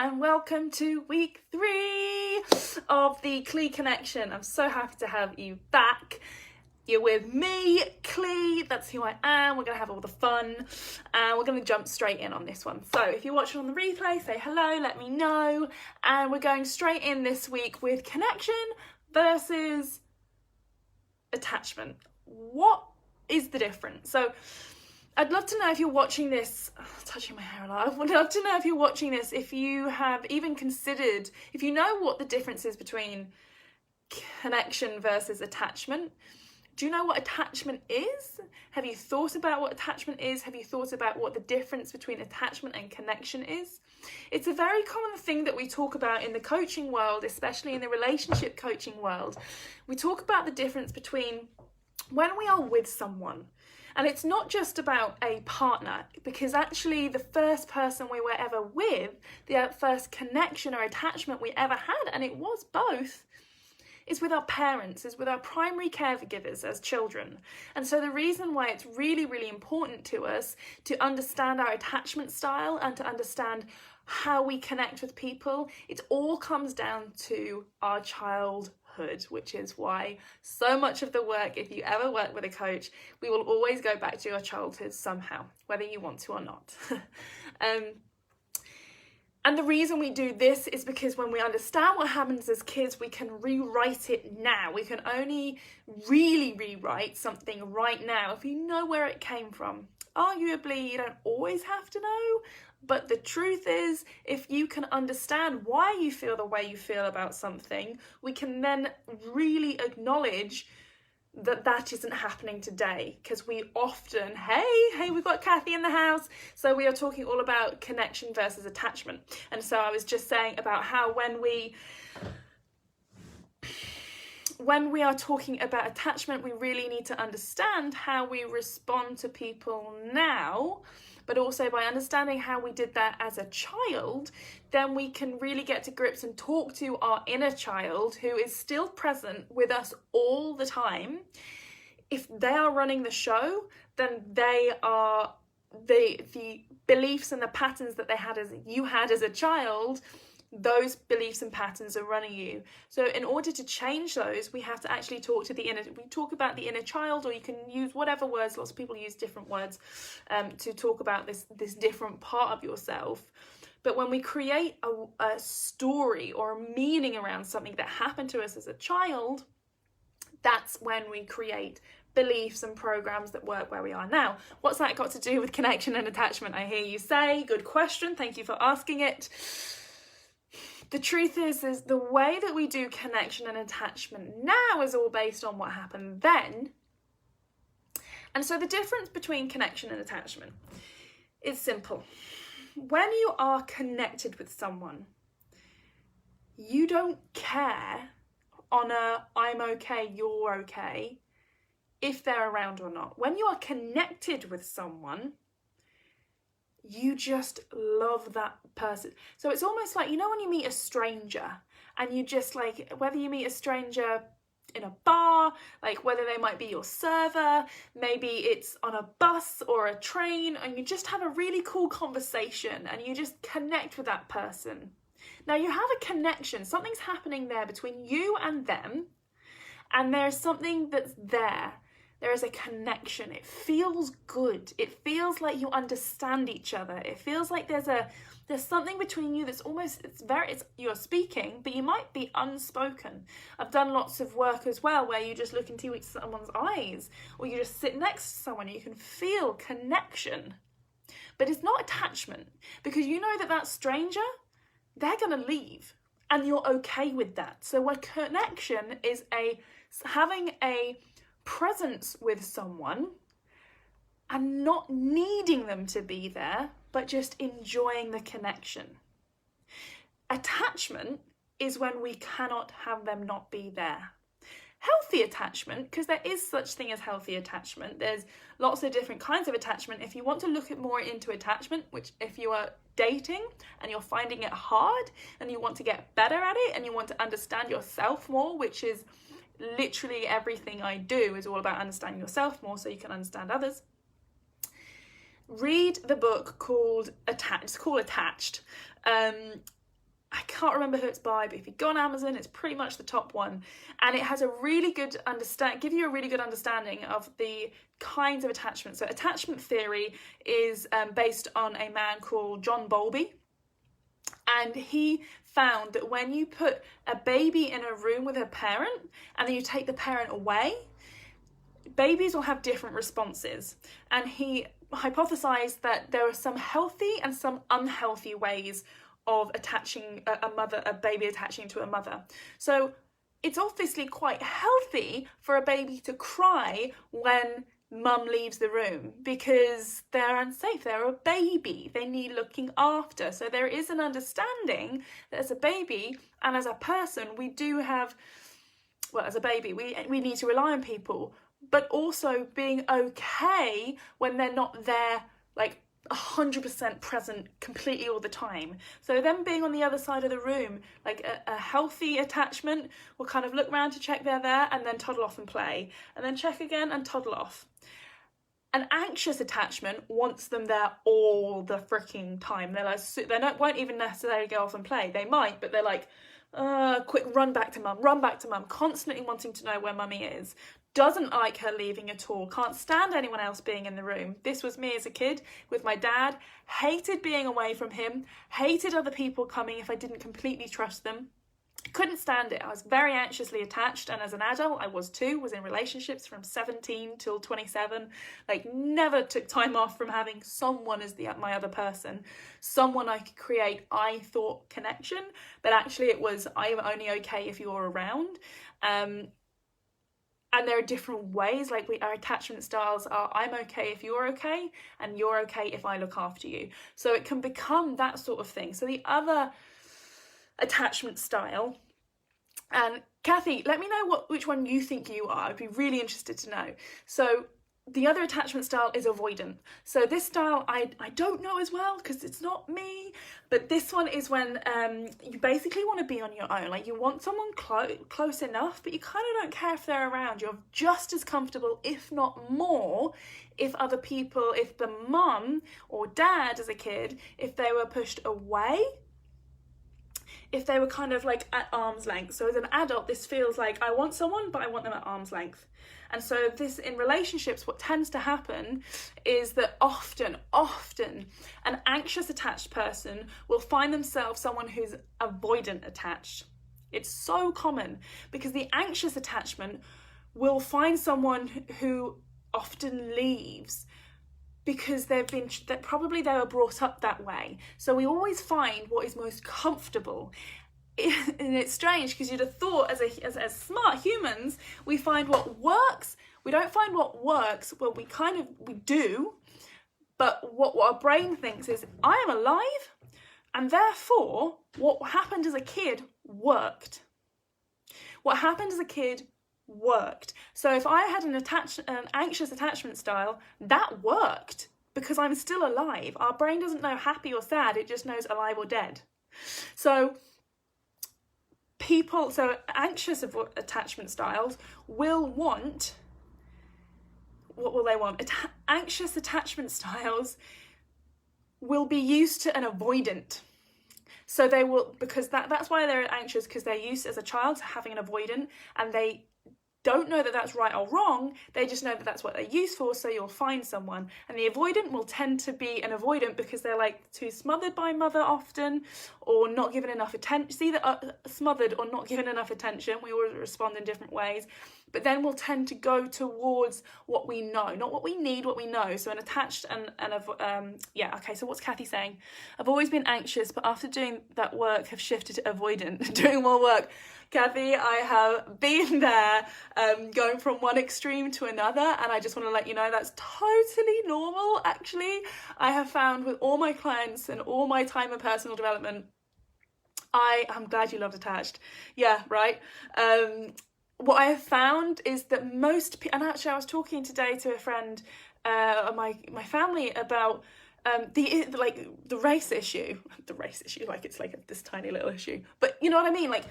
and welcome to week 3 of the Clee Connection. I'm so happy to have you back. You're with me, Clee, that's who I am. We're going to have all the fun and we're going to jump straight in on this one. So if you're watching on the replay, say hello, let me know. And we're going straight in this week with connection versus attachment. What is the difference? So I'd love to know if you're watching this, touching my hair a lot, I'd love to know if you're watching this, if you have even considered, if you know what the difference is between connection versus attachment. Do you know what attachment is? Have you thought about what attachment is? Have you thought about what the difference between attachment and connection is? It's a very common thing that we talk about in the coaching world, especially in the relationship coaching world. We talk about the difference between when we are with someone. And it's not just about a partner, because actually the first person we were ever with, the first connection or attachment we ever had, and it was both, is with our parents, is with our primary caregivers as children. And so the reason why it's really, really important to us to understand our attachment style and to understand how we connect with people, it all comes down to our childhood, which is why so much of the work, if you ever work with a coach, we will always go back to your childhood somehow, whether you want to or not. And the reason we do this is because when we understand what happens as kids, we can rewrite it now. We can only really rewrite something right now if you know where it came from. Arguably, you don't always have to know, but the truth is, if you can understand why you feel the way you feel about something, we can then really acknowledge that that isn't happening today, because we often, hey, we've got Kathy in the house. So we are talking all about connection versus attachment. And so I was just saying about how when we are talking about attachment, we really need to understand how we respond to people now, but also by understanding how we did that as a child, then we can really get to grips and talk to our inner child who is still present with us all the time. If they are running the show, then they are the beliefs and the patterns that you had as a child. Those beliefs and patterns are running you. So in order to change those, we have to actually talk to we talk about the inner child, or you can use whatever words. Lots of people use different words to talk about this different part of yourself. But when we create a story or a meaning around something that happened to us as a child, that's when we create beliefs and programs that work where we are now. What's that got to do with connection and attachment? I hear you say. Good question. Thank you for asking it. The truth is the way that we do connection and attachment now is all based on what happened then. And so the difference between connection and attachment is simple. When you are connected with someone, you don't care on a I'm okay, you're okay, if they're around or not. When you are connected with someone, you just love that person. So it's almost like, you know, when you meet a stranger and you just like, whether you meet a stranger in a bar, like whether they might be your server, maybe it's on a bus or a train, and you just have a really cool conversation and you just connect with that person. Now you have a connection, something's happening there between you and them, and there's something that's there. There is a connection. It feels good. It feels like you understand each other. It feels like there's something between you that's almost, you're speaking, but you might be unspoken. I've done lots of work as well where you just look into someone's eyes, or you just sit next to someone and you can feel connection. But it's not attachment, because you know that stranger, they're going to leave and you're okay with that. So a connection is having a presence with someone and not needing them to be there, but just enjoying the connection. Attachment is when we cannot have them not be there. Healthy attachment, because there is such thing as healthy attachment. There's lots of different kinds of attachment. If you want to look more into attachment, which if you are dating and you're finding it hard and you want to get better at it and you want to understand yourself more, which is literally everything I do is all about understanding yourself more so you can understand others. Read the book called Attached. It's called Attached. I can't remember who it's by, but if you go on Amazon, it's pretty much the top one. And it has a really good give you a really good understanding of the kinds of attachment. So attachment theory is based on a man called John Bowlby. And he found that when you put a baby in a room with a parent and then you take the parent away, babies will have different responses. And he hypothesized that there are some healthy and some unhealthy ways of attaching a baby attaching to a mother. So it's obviously quite healthy for a baby to cry when mum leaves the room because they're unsafe, they're a baby, they need looking after. So there is an understanding that as a baby and as a person, we do have, well, as a baby, we need to rely on people, but also being okay when they're not there, like 100% present completely all the time. So them being on the other side of the room, like a healthy attachment will kind of look around to check they're there and then toddle off and play, and then check again and toddle off. An anxious attachment wants them there all the freaking time. They're like, won't even necessarily go off and play. They might, but they're like, quick, run back to mum, constantly wanting to know where mummy is. Doesn't like her leaving at all, can't stand anyone else being in the room. This was me as a kid with my dad, hated being away from him, hated other people coming if I didn't completely trust them. Couldn't stand it. I was very anxiously attached, and as an adult I was too, was in relationships from 17 till 27, like never took time off from having someone as my other person, someone I could create, I thought, connection, but actually it was, I'm only okay if you're around. And there are different ways, like our attachment styles are, I'm okay if you're okay, and you're okay if I look after you. So it can become that sort of thing. So the other attachment style, and Kathy, let me know which one you think you are. I'd be really interested to know. So the other attachment style is avoidant. So this style I don't know as well because it's not me, but this one is when you basically want to be on your own. Like you want someone close enough, but you kind of don't care if they're around. You're just as comfortable, if not more, if other people, if the mum or dad as a kid, if they were pushed away, if they were kind of like at arm's length. So as an adult, this feels like I want someone, but I want them at arm's length. And so this, in relationships, what tends to happen is that often an anxious attached person will find themselves someone who's avoidant attached. It's so common because the anxious attachment will find someone who often leaves because probably they were brought up that way. So we always find what is most comfortable. And it's strange because you'd have thought as smart humans, we find what works. We don't find what works. Well, we do. But what our brain thinks is, I am alive, and therefore what happened as a kid worked. What happened as a kid worked. So if I had an anxious attachment style, that worked because I'm still alive. Our brain doesn't know happy or sad, it just knows alive or dead. So anxious attachment styles will want, what will they want? Anxious attachment styles will be used to an avoidant. So they will, because that's why they're anxious, because they're used as a child to having an avoidant, and they don't know that that's right or wrong, they just know that that's what they're used for, so you'll find someone. And the avoidant will tend to be an avoidant because they're like too smothered by mother often, or not given enough attention. It's either smothered or not given enough attention. We all respond in different ways. But then we'll tend to go towards what we know, not what we need, what we know. So an attached so what's Kathy saying? I've always been anxious, but after doing that work have shifted to avoidant, doing more work. Kathy, I have been there, going from one extreme to another, and I just want to let you know that's totally normal, actually. I have found with all my clients and all my time of personal development, I'm glad you loved attached. Yeah, right? What I have found is that most people, and actually I was talking today to a friend, my family, about the race issue, like it's like this tiny little issue, but you know what I mean? Like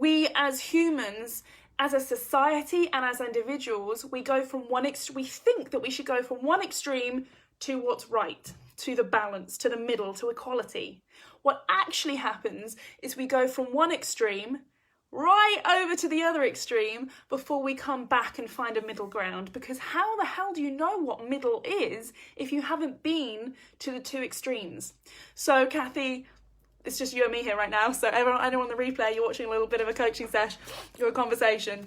we as humans, as a society and as individuals, we go from we think that we should go from one extreme to what's right. to the balance, to the middle, to equality. What actually happens is we go from one extreme right over to the other extreme before we come back and find a middle ground. Because how the hell do you know what middle is if you haven't been to the two extremes? So Kathy, it's just you and me here right now. So anyone on the replay, you're watching a little bit of a coaching sesh, or a conversation.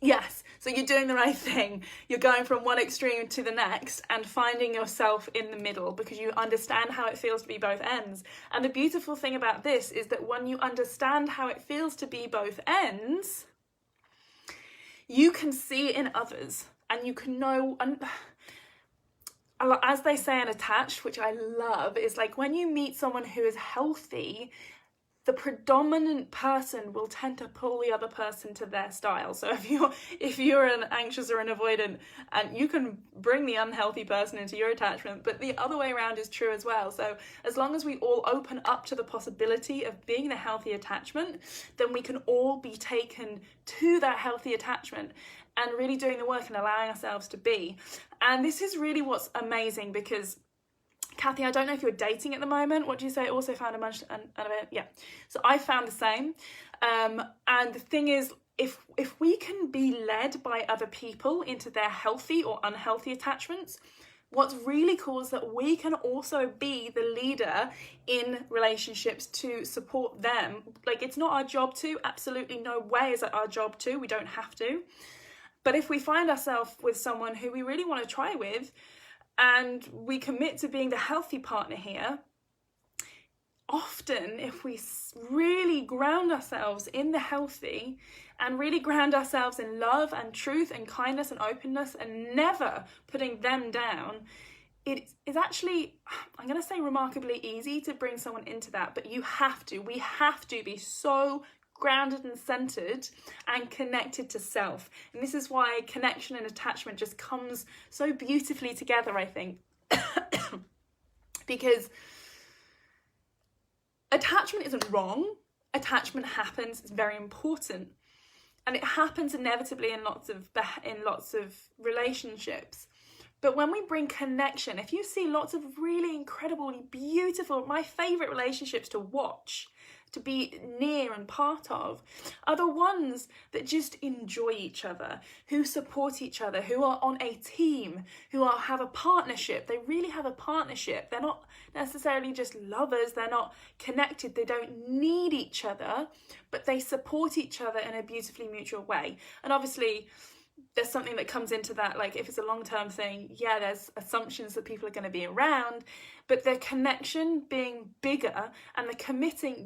Yes, so you're doing the right thing. You're going from one extreme to the next and finding yourself in the middle because you understand how it feels to be both ends. And the beautiful thing about this is that when you understand how it feels to be both ends, you can see it in others and you can know, as they say in Attached, which I love, is like when you meet someone who is healthy, the predominant person will tend to pull the other person to their style. So if you're an anxious or an avoidant, and you can bring the unhealthy person into your attachment, but the other way around is true as well. So as long as we all open up to the possibility of being the healthy attachment, then we can all be taken to that healthy attachment and really doing the work and allowing ourselves to be. And this is really what's amazing, because Kathy, I don't know if you're dating at the moment. What do you say? Also found a bunch, yeah. So I found the same. And the thing is, if we can be led by other people into their healthy or unhealthy attachments, what's really cool is that we can also be the leader in relationships to support them. Like, it's not our job to, absolutely no way is it our job to. We don't have to. But if we find ourselves with someone who we really want to try with, and we commit to being the healthy partner here, often if we really ground ourselves in the healthy and really ground ourselves in love and truth and kindness and openness and never putting them down, it is actually, I'm going to say, remarkably easy to bring someone into that. But we have to be so grounded and centered and connected to self. And this is why connection and attachment just comes so beautifully together, I think. Because attachment isn't wrong. Attachment happens. It's very important. And it happens inevitably in lots of relationships. But when we bring connection, if you see lots of really incredibly beautiful, my favorite relationships to watch, to be near and part of, are the ones that just enjoy each other, who support each other, who are on a team, who have a partnership. They really have a partnership. They're not necessarily just lovers. They're not connected. They don't need each other, but they support each other in a beautifully mutual way. And obviously, there's something that comes into that, like if it's a long-term thing, yeah, there's assumptions that people are going to be around, but the connection being bigger and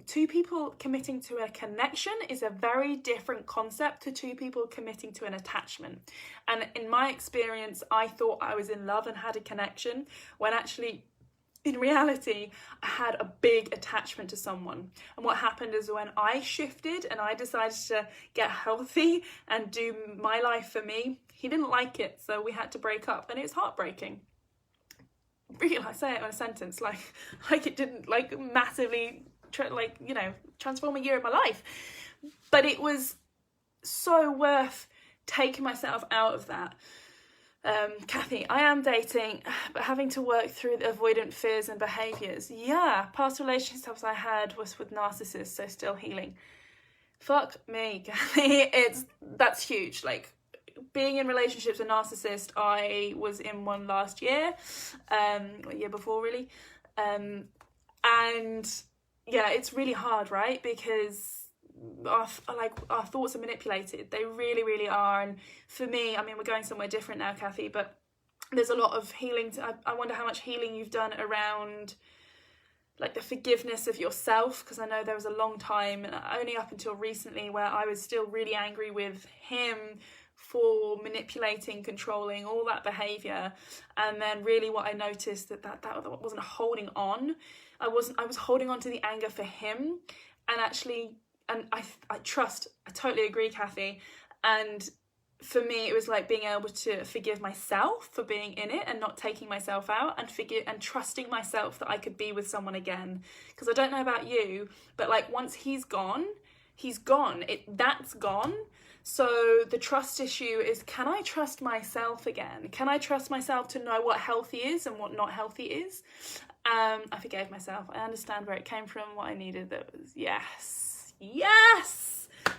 two people committing to a connection is a very different concept to two people committing to an attachment. And in my experience, I thought I was in love and had a connection, when actually, in reality, I had a big attachment to someone. And what happened is, when I shifted and I decided to get healthy and do my life for me, he didn't like it, so we had to break up, and it was heartbreaking. Really, I say it in a sentence, like it didn't massively transform a year of my life, but it was so worth taking myself out of that. Kathy, I am dating, but having to work through the avoidant fears and behaviours. Yeah, past relationships I had was with narcissists, so still healing. Fuck me, Kathy, that's huge. Like, being in relationships with narcissists, I was in one last year, year before really, and yeah, it's really hard, right? Because our thoughts are manipulated. They really, really are. And for me, I mean, we're going somewhere different now, Kathy, but there's a lot of healing. I wonder how much healing you've done around like the forgiveness of yourself, because I know there was a long time, only up until recently, where I was still really angry with him for manipulating, controlling, all that behaviour. And then really what I noticed that wasn't holding on. I was holding on to the anger for him, and actually, and I totally agree, Kathy. And for me, it was like being able to forgive myself for being in it and not taking myself out, and trusting myself that I could be with someone again. Because I don't know about you, but like once he's gone, he's gone. That's gone. So the trust issue is, can I trust myself again? Can I trust myself to know what healthy is and what not healthy is? I forgave myself. I understand where it came from, what I needed. That was, yes.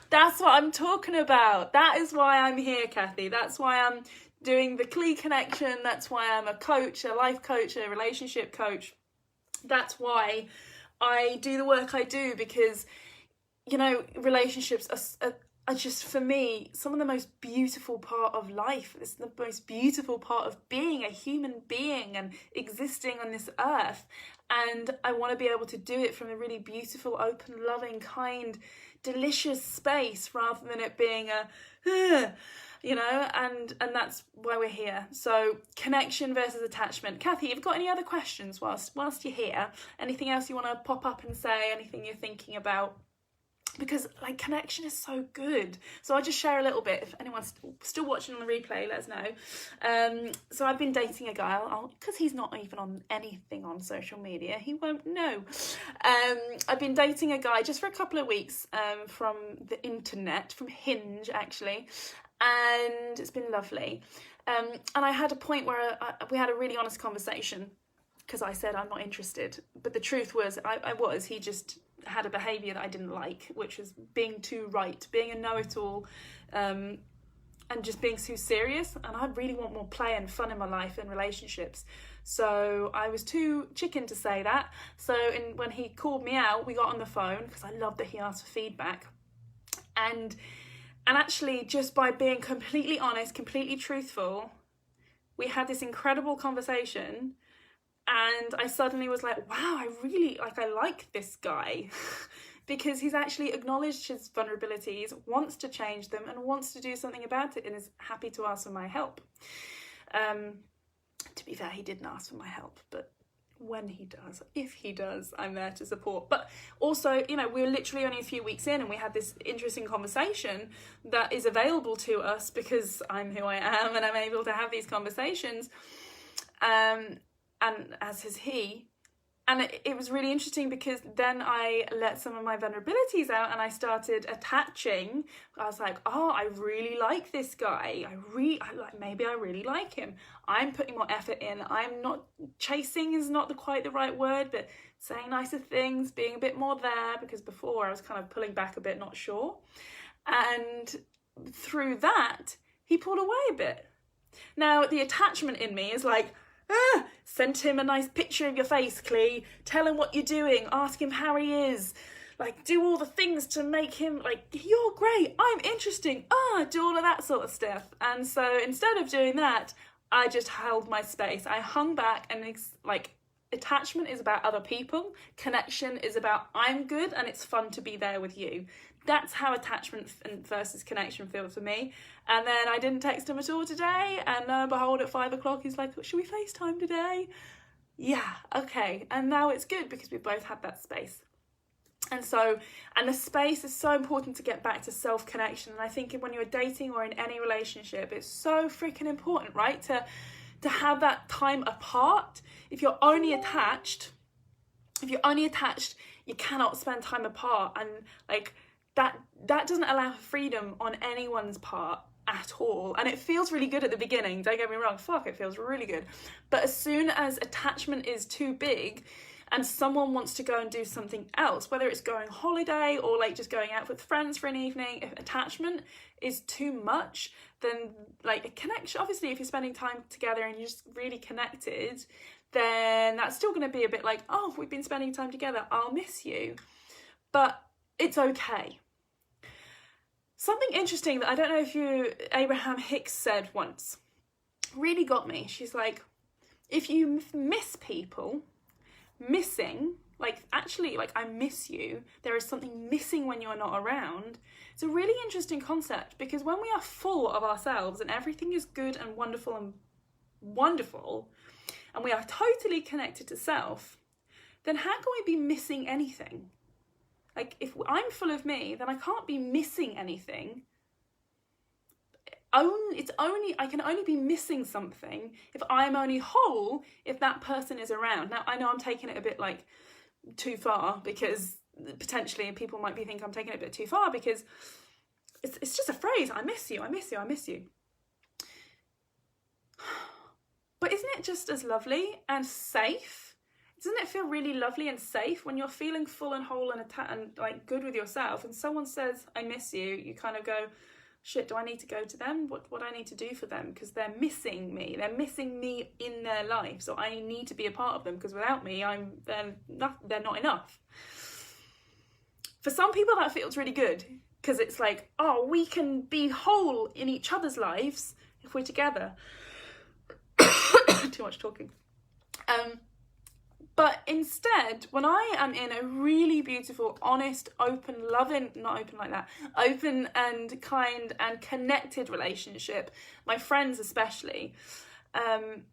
That's what I'm talking about. That is why I'm here, Kathy. That's why I'm doing the Clee Connection. That's why I'm a coach, a life coach, a relationship coach. That's why I do the work I do, because, you know, relationships are just, for me, some of the most beautiful part of life. It's the most beautiful part of being a human being and existing on this earth. And I want to be able to do it from a really beautiful, open, loving, kind, delicious space, rather than it being you know, and that's why we're here. So connection versus attachment. Kathy, you've got any other questions whilst you're here? Anything else you want to pop up and say? Anything you're thinking about? Because, like, connection is so good. So I'll just share a little bit. If anyone's still watching on the replay, let us know. So I've been dating a guy, because he's not even on anything on social media, he won't know. I've been dating a guy just for a couple of weeks from the internet, from Hinge actually, and it's been lovely. And I had a point where we had a really honest conversation, because I said I'm not interested. But the truth was, he just had a behaviour that I didn't like, which was being too right, being a know-it-all, and just being too serious. And I really want more play and fun in my life and relationships. So I was too chicken to say that. So when he called me out, we got on the phone, because I love that he asked for feedback. And actually, just by being completely honest, completely truthful, we had this incredible conversation. And I suddenly was like, wow, I like this guy, because he's actually acknowledged his vulnerabilities, wants to change them, and wants to do something about it, and is happy to ask for my help. To be fair, he didn't ask for my help, but when he does, if he does, I'm there to support. But also, you know, we were literally only a few weeks in, and we had this interesting conversation that is available to us because I'm who I am and I'm able to have these conversations. And as is he. And it was really interesting, because then I let some of my vulnerabilities out and I started attaching. I was like, oh, I really like this guy. Maybe I really like him. I'm putting more effort in. I'm not, chasing is not quite the right word, but saying nicer things, being a bit more there, because before I was kind of pulling back a bit, not sure. And through that, he pulled away a bit. Now, the attachment in me is like, send him a nice picture of your face, Clee. Tell him what you're doing. Ask him how he is. Like, do all the things to make him, like, you're great. I'm interesting. Do all of that sort of stuff. And so instead of doing that, I just held my space. I hung back, and attachment is about other people. Connection is about I'm good and it's fun to be there with you. That's how attachment versus connection feel for me. And then I didn't text him at all today, and lo and behold, at 5 o'clock he's like, should we FaceTime today? Yeah, okay. And now it's good, because we both had that space. And the space is so important to get back to self-connection. And I think when you're dating or in any relationship, it's so freaking important, right? To have that time apart. If you're only attached, you cannot spend time apart. And like, that doesn't allow freedom on anyone's part at all. And it feels really good at the beginning, don't get me wrong, it feels really good. But as soon as attachment is too big and someone wants to go and do something else, whether it's going holiday or like just going out with friends for an evening, if attachment is too much, then like a connection, obviously if you're spending time together and you're just really connected, then that's still going to be a bit like, oh, we've been spending time together, I'll miss you. But it's okay. Something interesting that I don't know if Abraham Hicks said once, really got me. She's like, if you miss people, missing, like actually, like I miss you, there is something missing when you're not around. It's a really interesting concept, because when we are full of ourselves and everything is good and wonderful, and we are totally connected to self, then how can we be missing anything? Like, if I'm full of me, then I can't be missing anything. I can only be missing something if I'm only whole if that person is around. Now, I know I'm taking it a bit like too far, because potentially people might be thinking I'm taking it a bit too far, because it's just a phrase. I miss you, I miss you, I miss you. But isn't it just as lovely and safe? Doesn't it feel really lovely and safe when you're feeling full and whole and like good with yourself, and someone says I miss you, you kind of go, shit, do I need to go to them? What I need to do for them? Because they're missing me. They're missing me in their life. So I need to be a part of them, because without me, they're not enough. For some people, that feels really good, because it's like, oh, we can be whole in each other's lives if we're together. Too much talking. But instead, when I am in a really beautiful, honest, open, loving, not open like that, open and kind and connected relationship, my friends especially, and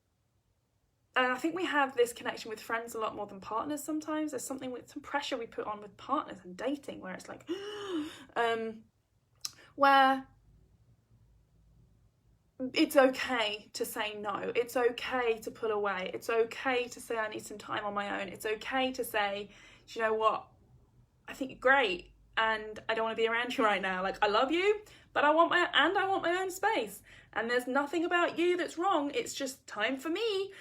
I think we have this connection with friends a lot more than partners sometimes. There's some pressure we put on with partners and dating, where it's like, where it's okay to say no. It's okay to pull away. It's okay to say I need some time on my own. It's okay to say, do you know what? I think you're great and I don't want to be around you right now. Like, I love you, but I want my own space. And there's nothing about you that's wrong. It's just time for me.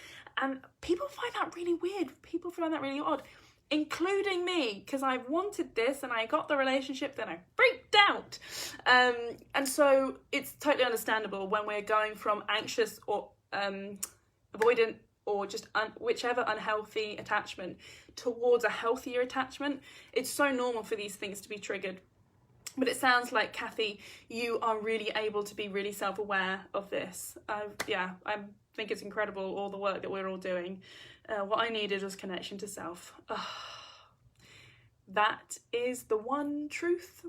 And people find that really weird. People find that really odd, including me, because I wanted this and I got the relationship, then I freaked out. And so it's totally understandable when we're going from anxious or avoidant or just whichever unhealthy attachment towards a healthier attachment. It's so normal for these things to be triggered. But it sounds like, Kathy, you are really able to be really self-aware of this. I think it's incredible, all the work that we're all doing. What I needed was connection to self. That is the one truth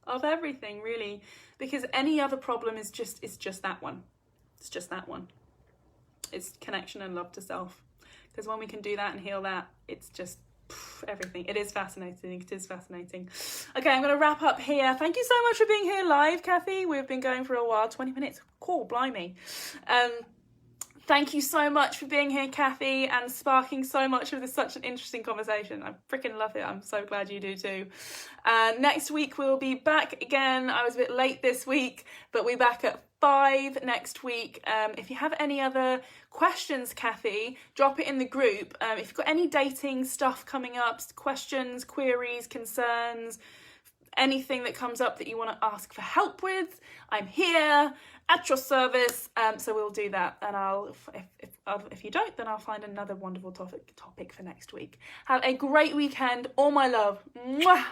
of everything, really, because any other problem is just that one. It's just that one. It's connection and love to self. Because when we can do that and heal that, it's just everything. It is fascinating. It is fascinating. Okay, I'm going to wrap up here. Thank you so much for being here live, Kathy. We've been going for a while, 20 minutes. Cool, blimey. Thank you so much for being here, Kathy, and sparking so much of this, such an interesting conversation. I freaking love it. I'm so glad you do too. Next week, we'll be back again. I was a bit late this week, but we're back at 5 next week. If you have any other questions, Kathy, drop it in the group. If you've got any dating stuff coming up, questions, queries, concerns, anything that comes up that you want to ask for help with, I'm here at your service. So we'll do that, and if you don't, then I'll find another wonderful topic for next week. Have a great weekend. All my love. Mwah!